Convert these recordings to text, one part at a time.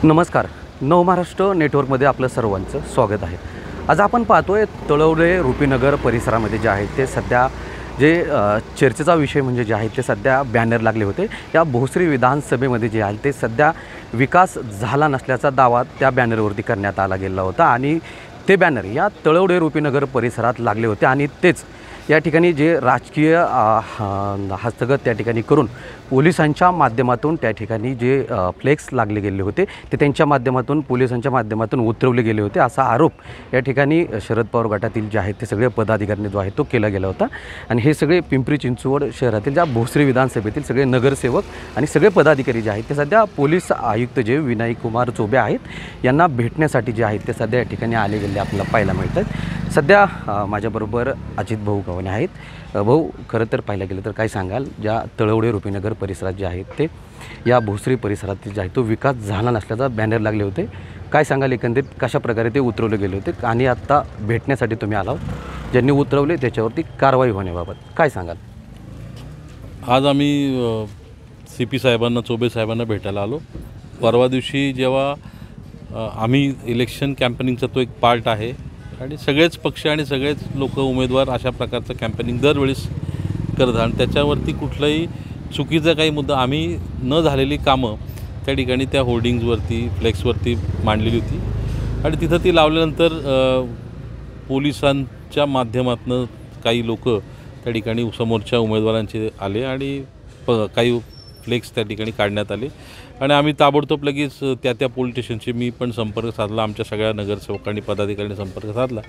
नमस्कार. नवमहाराष्ट्र नेटवर्कमध्ये आपलं सर्वांचं स्वागत आहे. आज आपण पाहतोय तळवडे रुपीनगर परिसरामध्ये जे आहे ते सध्या जे चर्चेचा विषय म्हणजे जे आहे ते सध्या बॅनर लागले होते. या भोसरी विधानसभेमध्ये जे आहे ते सध्या विकास झाला नसल्याचा दावा त्या बॅनरवरती करण्यात आला गेला होता आणि ते बॅनर या तळवडे रुपीनगर परिसरात लागले होते आणि तेच या ठिकाणी जे राजकीय हस्तगत त्या ठिकाणी करून पोलिसांच्या माध्यमातून त्या ठिकाणी जे फ्लेक्स लागले गेले होते ते त्यांच्या माध्यमातून पोलिसांच्या माध्यमातून उतरवले गेले होते असा आरोप या ठिकाणी शरद पवार गटातील जे आहेत ते सगळे पदाधिकाऱ्यांनी जो आहे तो केला गेला होता. आणि हे सगळे पिंपरी चिंचवड शहरातील ज्या भोसरी विधानसभेतील सगळे नगरसेवक आणि सगळे पदाधिकारी जे आहेत ते सध्या पोलीस आयुक्त जे विनायक कुमार चौबे आहेत यांना भेटण्यासाठी जे आहेत ते सध्या या ठिकाणी आले गेले आपल्याला पाहायला मिळतात. सध्या माझ्याबरोबर अजित भाऊ गव्हाणे आहेत. भाऊ, खरं तर पाहायला गेलं तर काय सांगाल, ज्या तळवडे रुपीनगर परिसरात जे आहेत ते या भोसरी परिसरात जे आहे तो विकास झाला नसल्याचा बॅनर लागले होते, काय सांगाल एकंदरीत कशा प्रकारे ते उतरवले गेले होते आणि आत्ता भेटण्यासाठी तुम्ही आला ज्यांनी उतरवले त्याच्यावरती कारवाई होण्याबाबत काय सांगाल? आज आम्ही CP साहेबांना, चौबे साहेबांना भेटायला आलो. परवा दिवशी जेव्हा आम्ही इलेक्शन कॅम्पेनिंगचा तो एक पार्ट आहे आणि सगळेच पक्ष आणि सगळेच लोक उमेदवार अशा प्रकारचं कॅम्पेनिंग दरवेळेस करतात आणि त्याच्यावरती कुठलाही चुकीचा काही मुद्दा आम्ही न झालेली कामं त्या ठिकाणी त्या होर्डिंग्जवरती फ्लेक्सवरती मांडलेली होती आणि तिथं ती लावल्यानंतर पोलिसांच्या माध्यमातून काही लोक त्या ठिकाणी समोरच्या उमेदवारांचे आले आणि काही फ्लेक्स त्या ठिकाणी काढण्यात आले आणि आम्ही ताबडतोब लगेच त्या पोलीस स्टेशनशी मी पण संपर्क साधला, आमच्या सगळ्या नगरसेवकांनी पदाधिकाऱ्यांनी संपर्क साधला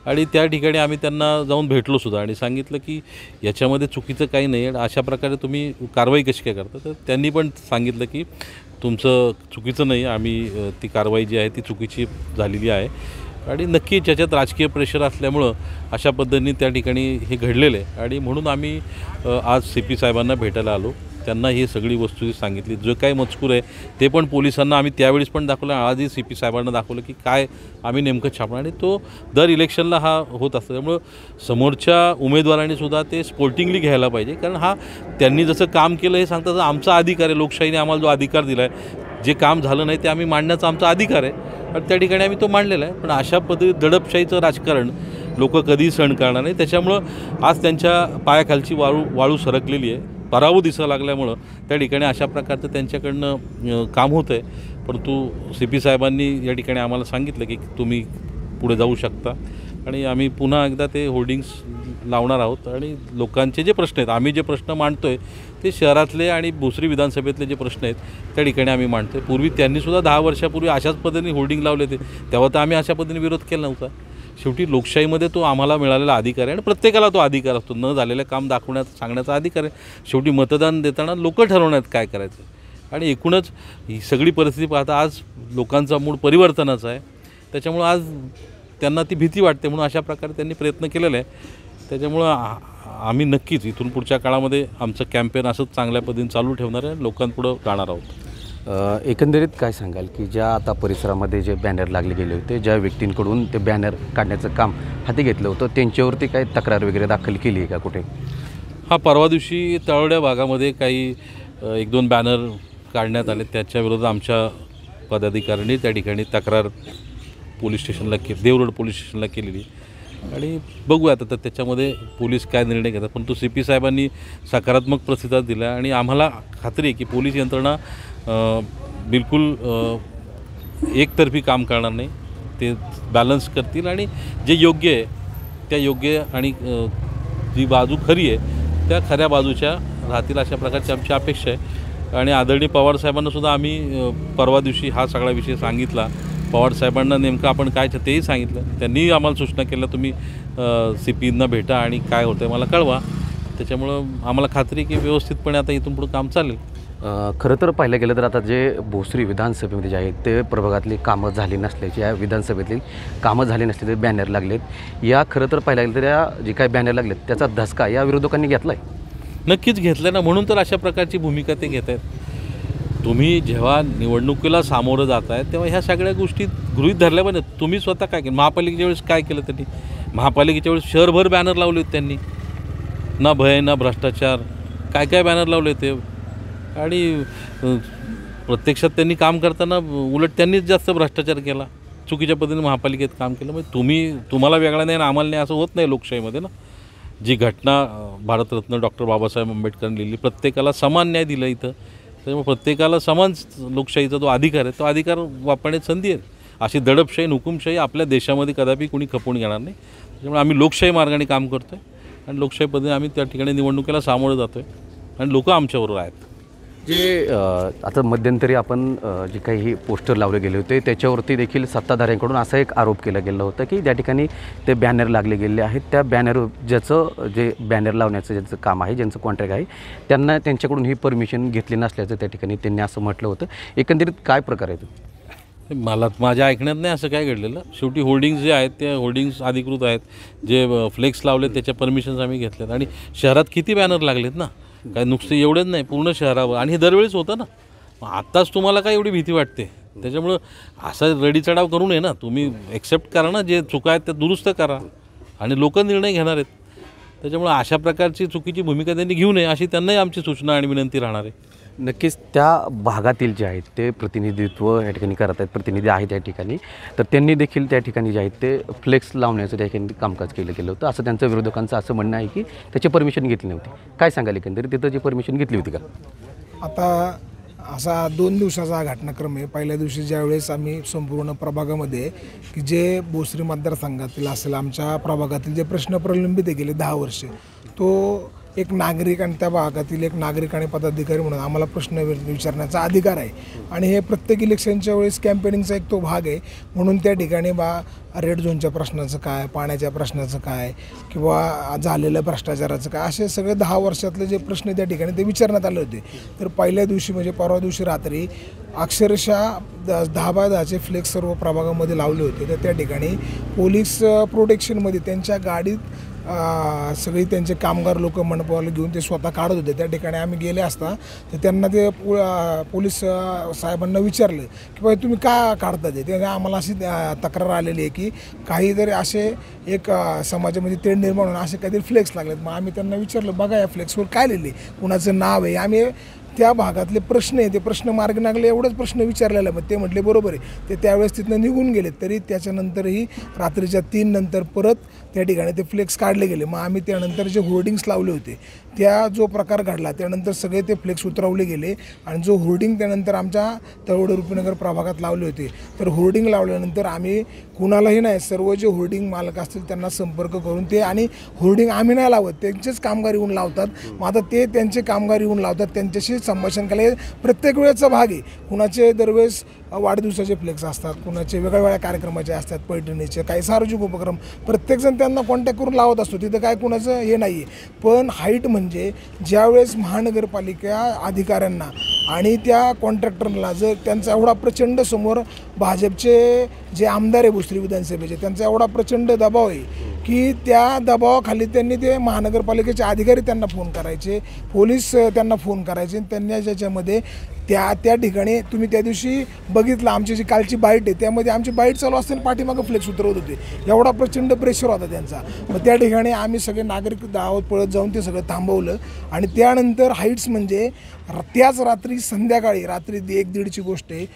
आणि त्या ठिकाणी आम्ही त्यांना जाऊन भेटलोसुद्धा आणि सांगितलं की याच्यामध्ये चुकीचं काही नाही आणि अशा प्रकारे तुम्ही कारवाई कशी काय करता. तर त्यांनी पण सांगितलं की तुमचं चुकीचं नाही, आम्ही ती कारवाई जी आहे ती चुकीची झालेली आहे आणि नक्की ज्याच्यात राजकीय प्रेशर असल्यामुळं अशा पद्धतीने त्या ठिकाणी हे घडलेलं आहे आणि म्हणून आम्ही आज CP साहेबांना भेटायला आलो. त्यांना ही सगळी वस्तू सांगितली, जो काही मजकूर आहे ते पण पोलिसांना आम्ही त्यावेळेस पण दाखवलं, आजही CP साहेबांना दाखवलं की काय आम्ही नेमकं छापणार आणि तो दर इलेक्शनला हा होत असतो. त्यामुळं समोरच्या उमेदवारांनीसुद्धा ते स्पोर्टिंगली घ्यायला पाहिजे, कारण हा त्यांनी जसं काम केलं हे सांगतात आमचा अधिकार आहे, लोकशाहीने आम्हाला जो अधिकार दिला आहे, जे काम झालं नाही ते आम्ही मांडण्याचा आमचा अधिकार आहे आणि त्या ठिकाणी आम्ही तो मांडलेला आहे. पण अशा पद्धती दडपशाहीचं राजकारण लोक कधीही सहन करणार नाही. त्याच्यामुळं आज त्यांच्या पायाखालची वाळू सरकलेली आहे, पराभव दिसायला लागल्यामुळं त्या ठिकाणी अशा प्रकारचं त्यांच्याकडनं काम होतं आहे. परंतु CP साहेबांनी या ठिकाणी आम्हाला सांगितलं की तुम्ही पुढे जाऊ शकता आणि आम्ही पुन्हा एकदा ते होर्डिंग्स लावणार आहोत आणि लोकांचे जे प्रश्न आहेत, आम्ही जे प्रश्न मांडतो आहे ते शहरातले आणि भोसरी विधानसभेतले जे प्रश्न आहेत त्या ठिकाणी आम्ही मांडतो आहे. पूर्वी त्यांनीसुद्धा 10 वर्षापूर्वी अशाच पद्धतीने होर्डिंग लावले होते, तेव्हा तर आम्ही अशा पद्धतीने विरोध केला नव्हता. शेवटी लोकशाहीमध्ये तो आम्हाला मिळालेला अधिकार आहे आणि प्रत्येकाला तो अधिकार असतो, न झालेलं काम दाखवण्याचा सांगण्याचा अधिकार आहे. शेवटी मतदान देताना लोक ठरवण्यात काय करायचं आणि एकूणच ही सगळी परिस्थिती पाहता आज लोकांचा मूड परिवर्तनाचा आहे. त्याच्यामुळं आज त्यांना ती भीती वाटते, म्हणून अशा प्रकारे त्यांनी प्रयत्न केलेला आहे. त्याच्यामुळं आम्ही नक्कीच इथून पुढच्या काळामध्ये आमचं कॅम्पेन असंच चांगल्या पद्धतीने चालू ठेवणार आहे, लोकांपुढं जाणार आहोत. एकंदरीत काय सांगाल की ज्या आता परिसरामध्ये जे बॅनर लागले गेले होते, ज्या व्यक्तींकडून ते बॅनर काढण्याचं काम हाती घेतलं होतं त्यांच्यावरती काही तक्रार वगैरे दाखल केली आहे का कुठे? परवा दिवशी तळवड्या भागामध्ये काही 1-2 बॅनर काढण्यात आले, त्याच्या विरोधात आमच्या पदाधिकाऱ्यांनी त्या ठिकाणी तक्रार पोलीस स्टेशनला देवरोड पोलीस स्टेशनला केलेली आणि बघूया आता तर त्याच्यामध्ये पोलीस काय निर्णय घेतात. परंतु CP साहेबांनी सकारात्मक प्रतिसाद दिला आणि आम्हाला खात्री आहे की पोलीस यंत्रणा बिलकुल एकतर्फी काम करणार नाही, ते बॅलन्स करतील आणि जे योग्य आहे त्या योग्य आणि जी बाजू खरी आहे त्या खऱ्या बाजूच्या राहतील अशा प्रकारची आमची अपेक्षा आहे. आणि आदरणीय पवारसाहेबांनासुद्धा आम्ही परवा दिवशी हा सगळा विषय सांगितला. पवारसाहेबांना नेमकं आपण काय तेही सांगितलं, त्यांनीही आम्हाला सूचना केल्या तुम्ही CPना भेटा आणि काय होतं आहे मला कळवा. त्याच्यामुळं आम्हाला खात्री की व्यवस्थितपणे आता इथून पुढं काम चालेल. खरं तर पाहिलं गेलं तर आता जे भोसरी विधानसभेमध्ये जे आहेत ते प्रभागातली कामं झाली नसल्याची, या विधानसभेतली कामं झाली नसले ते बॅनर लागलेत, या खरं तर पाहिलं गेलं तर या जे काही बॅनर लागलेत त्याचा धसका या विरोधकांनी घेतला आहे. नक्कीच घेतलं ना, म्हणून तर अशा प्रकारची भूमिका ते घेत आहेत. तुम्ही जेव्हा निवडणुकीला सामोरं जात आहे तेव्हा ह्या सगळ्या गोष्टी गृहीत धरल्या पाहिजे. तुम्ही स्वतः काय केलं, महापालिकेच्या वेळेस काय केलं त्यांनी, महापालिकेच्या वेळेस शहरभर बॅनर लावले होते त्यांनी, ना भय ना भ्रष्टाचार, काय काय बॅनर लावले ते आणि प्रत्यक्षात त्यांनी काम करताना उलट त्यांनीच जास्त भ्रष्टाचार केला, चुकीच्या पद्धतीने महापालिकेत काम केलं. म्हणजे तुम्हाला वेगळा नाही आणि आम्हाला नाही असं होत नाही लोकशाहीमध्ये ना. जी घटना भारतरत्न डॉक्टर बाबासाहेब आंबेडकरांनी लिहिली, प्रत्येकाला समान न्याय दिला इथं, त्यामुळे प्रत्येकाला समान लोकशाहीचा जो अधिकार आहे तो अधिकार वापरण्याची संधी आहे. अशी दडपशाही हुकुमशाही आपल्या देशामध्ये कदापि कोणी खपवून घेणार नाही. त्याच्यामुळे आम्ही लोकशाही मार्गाने काम करतो आहे आणि लोकशाही पद्धतीने आम्ही त्या ठिकाणी निवडणुकीला सामोरं जातो आहे आणि लोक आमच्याबरोबर आहेत. जे आता मध्यंतरी आपण जे काही पोस्टर लावले गेले होते त्याच्यावरती देखील सत्ताधाऱ्यांकडून असा एक आरोप केला गेला होता की त्या ठिकाणी ते बॅनर लागले गेले आहेत, त्या बॅनर ज्याचं जे बॅनर लावण्याचं ज्यांचं काम आहे, ज्यांचं कॉन्ट्रॅक्ट आहे, त्यांच्याकडून ही परमिशन घेतली नसल्याचं त्या ठिकाणी त्यांनी असं म्हटलं होतं. एकंदरीत काय प्रकार आहे तो? मला माझ्या ऐकण्यात नाही असं काय घडलेलं. शेवटी होर्डिंग्स जे आहेत ते होर्डिंग्स अधिकृत आहेत, जे फ्लेक्स लावले त्याच्या परमिशन्स आम्ही घेतल्यात. आणि शहरात किती बॅनर लागलेत ना, काय नुकते एवढेच नाही, पूर्ण शहरावर. आणि हे दरवेळेस होतं ना. आत्ताच तुम्हाला काय एवढी भीती वाटते? त्याच्यामुळं असा रडी चढाव करू नये ना. तुम्ही एक्सेप्ट करा ना, जे चुका आहेत त्या दुरुस्त करा आणि लोक निर्णय घेणार आहेत. त्याच्यामुळे अशा प्रकारची चुकीची भूमिका त्यांनी घेऊ नये अशी त्यांनाही आमची सूचना आणि विनंती राहणार आहे. नक्कीच त्या भागातील जे आहेत ते प्रतिनिधित्व या ठिकाणी करत आहेत, प्रतिनिधी आहेत या ठिकाणी, तर त्यांनी देखील त्या ठिकाणी जे आहेत ते फ्लेक्स लावण्याचं त्या ठिकाणी कामकाज केलं गेलं होतं असं त्यांचं विरोधकांचं असं म्हणणं आहे की त्याची परमिशन घेतली नव्हती. काय सांगाल एकंदरीत तिथं जी परमिशन घेतली होती का? आता असा 2 दिवसाचा घटनाक्रम आहे. पहिल्या दिवशी ज्यावेळेस आम्ही संपूर्ण प्रभागामध्ये की जे भोसरी मतदारसंघातील असेल, आमच्या प्रभागातील जे प्रश्न प्रलंबित गेले 10 वर्षे, तो एक नागरिक आणि त्या भागातील एक नागरिक आणि पदाधिकारी म्हणून आम्हाला प्रश्न विचारण्याचा अधिकार आहे. आणि हे प्रत्येक इलेक्शनच्या वेळेस कॅम्पेनिंगचा एक तो भाग आहे. म्हणून त्या ठिकाणी रेड झोनच्या प्रश्नाचं काय, पाण्याच्या प्रश्नाचं काय, किंवा झालेल्या भ्रष्टाचाराचं काय, असे सगळे 10 वर्षातले जे प्रश्न त्या ठिकाणी ते विचारण्यात आले होते. तर पहिल्या दिवशी म्हणजे परवा दिवशी रात्री अक्षरशः 10x10 फ्लेक्स सर्व प्रभागामध्ये लावले होते. तर त्या ठिकाणी पोलीस प्रोटेक्शनमध्ये त्यांच्या गाडीत सगळी त्यांचे कामगार लोक मंडपाला घेऊन ते स्वतः काढत होते. त्या ठिकाणी आम्ही गेले असता तर त्यांना ते पोलीस साहेबांना विचारलं की बाई तुम्ही का काढता ते आम्हाला अशी तक्रार आलेली आहे की काहीतरी असे एक समाजामध्ये तेढ निर्माण होऊन असे काहीतरी फ्लेक्स लागलेत. मग आम्ही त्यांना विचारलं बघा या फ्लेक्सवर काय लिहिले, कुणाचं नाव आहे. आम्ही त्या भागातले प्रश्न आहे ते प्रश्न मार्गी लागले एवढंच प्रश्न विचारलेला. मग ते म्हटले बरोबर आहे. ते त्यावेळेस तिथनं निघून गेले. तरी त्याच्यानंतरही रात्रीच्या 3 नंतर परत त्या ठिकाणी ते फ्लेक्स काढले गेले. मग आम्ही त्यानंतर जे होर्डिंग्स लावले होते त्या जो प्रकार घडला त्यानंतर सगळे ते फ्लेक्स उतरवले गेले. आणि जो होर्डिंग त्यानंतर आमच्या तळवडे रुपीनगर प्रभागात लावले होते, तर होर्डिंग लावल्यानंतर आम्ही कुणालाही नाही, सर्व जे होर्डिंग मालक असतील त्यांना संपर्क करून ते, आणि होर्डिंग आम्ही नाही लावत, त्यांचेच कामगार येऊन लावतात. मग आता ते त्यांचे कामगार येऊन लावतात, त्यांच्याशी संभाषण केलं. प्रत्येक वेळेचा भाग आहे. कुणाचे दरवेळेस वाढदिवसाचे फ्लेक्स असतात, कुणाचे वेगळ्या कार्यक्रमाचे असतात, पैठणीचे, काही सार्वजनिक उपक्रम, प्रत्येकजण त्यांना कॉन्टॅक्ट करून लावत असतो. तिथं काय कुणाचं हे नाही आहे. पण हाईट म्हणजे ज्यावेळेस महानगरपालिका अधिकाऱ्यांना आणि त्या कॉन्ट्रॅक्टरला जर त्यांचा एवढा प्रचंड समोर भाजपचे जे आमदार आहे भोसरी विधानसभेचे, त्यांचा एवढा प्रचंड दबाव आहे की त्या दबावाखाली त्यांनी ते महानगरपालिकेचे अधिकारी त्यांना फोन करायचे, पोलीस त्यांना फोन करायचे. त्यांनी ज्याच्यामध्ये त्या ठिकाणी तुम्ही त्या दिवशी बघितलं आमची जी कालची बाईट आहे त्यामध्ये आमची बाईट चालू असताना पाठीमागं फ्लेक्स उतरवत होते. एवढा प्रचंड प्रेशर होता त्यांचा. मग त्या ठिकाणी आम्ही सगळे नागरिक धावत पळत जाऊन ते सगळं थांबवलं. आणि त्यानंतर हाईट्स म्हणजे त्याच रात्री संध्याकाळी रात्री 1-1:30ची गोष्ट आहे.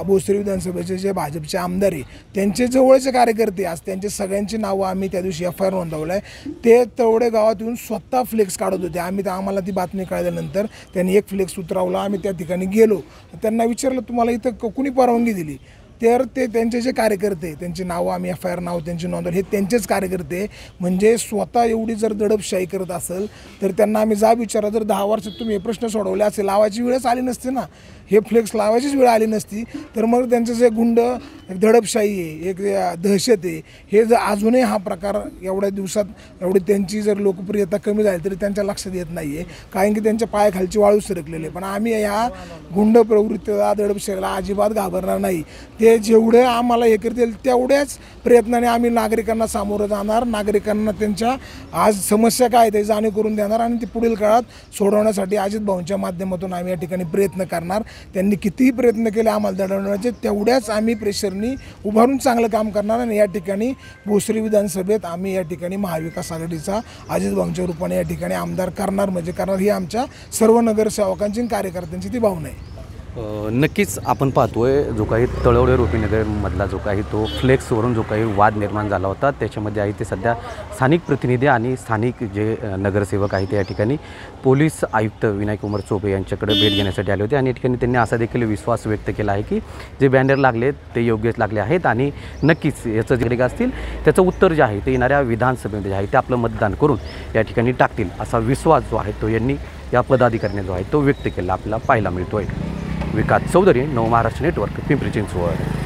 भोसरी विधानसभेचे जे भाजपचे आमदार आहे त्यांचे जवळचे कार्यकर्ते, आज त्यांचे सगळ्यांची नावं आम्ही त्या दिवशी FIR नोंदवलं आहे. ते तळवडे गावात येऊन स्वतः फ्लेक्स काढत होते. आम्हाला ती बातमी कळल्यानंतर त्यांनी एक फ्लेक्स उतरवला. आम्ही त्या ठिकाणी गेलो, त्यांना विचारलं तुम्हाला इथं कुणी परवानगी दिली. तर ते त्यांचे जे कार्यकर्ते, त्यांची नावं आम्ही FIR नाव त्यांची नोंदवली, हे त्यांचेच कार्यकर्ते. म्हणजे स्वतः एवढी जर दडपशाही करत असेल तर त्यांना आम्ही जाब विचारला, जर 10 वर्षात तुम्ही हे प्रश्न सोडवले असेल, लावायची वेळच आली नसते ना, हे फ्लेक्स लावायचीच वेळ आली नसती, तर मग त्यांचं जे गुंड दडपशाही आहे, एक दहशत आहे, हे जर अजूनही हा प्रकार एवढ्या दिवसात एवढी त्यांची जर लोकप्रियता कमी झाली तरी त्यांच्या लक्षात येत नाही आहे. कारण की त्यांच्या पायाखालची वाळू सरकलेली आहे. पण आम्ही ह्या गुंड प्रवृत्तीला, दडपशाहीला अजिबात घाबरणार नाही. ते जेवढे आम्हाला हे करतील तेवढ्याच प्रयत्नाने आम्ही नागरिकांना सामोरं जाणार, नागरिकांना त्यांच्या आज समस्या काय ते जाणीव करून देणार आणि ती पुढील काळात सोडवण्यासाठी अजित भाऊंच्या माध्यमातून आम्ही या ठिकाणी प्रयत्न करणार. त्यांनी कितीही प्रयत्न केले आम्हाला दडवण्याचे, तेवढ्याच आम्ही प्रेशरनी उभारून चांगलं काम करणार. आणि या ठिकाणी भोसरी विधानसभेत आम्ही या ठिकाणी महाविकास आघाडीचा अजित भाऊंच्या रूपाने या ठिकाणी आमदार करणार म्हणजे करणार, ही आमच्या सर्व नगरसेवकांची आणि कार्यकर्त्यांची ती भावना आहे. नक्कीच आपण पाहतोय जो काही तळवडे रुपीनगरमधला जो काही तो फ्लेक्सवरून जो काही वाद निर्माण झाला होता त्याच्यामध्ये आहे ते सध्या स्थानिक प्रतिनिधी आणि स्थानिक जे नगरसेवक आहेत या ठिकाणी पोलीस आयुक्त विनायक उमर चोपे यांच्याकडे भेट घेण्यासाठी आले होते आणि या ठिकाणी त्यांनी असा देखील विश्वास व्यक्त केला आहे की जे बॅनर लागले ते योग्यच लागले आहेत आणि नक्कीच याचं जे असतील त्याचं उत्तर जे आहे ते येणाऱ्या विधानसभेमध्ये जे आहे ते आपलं मतदान करून या ठिकाणी टाकतील असा विश्वास जो आहे तो यांनी या पदाधिकाऱ्यांनी जो आहे तो व्यक्त केला आपल्याला पाहायला मिळतो आहे. विकास चौधरी, नवमहाराष्ट्र नेटवर्क, पिंपरी चिंचवड.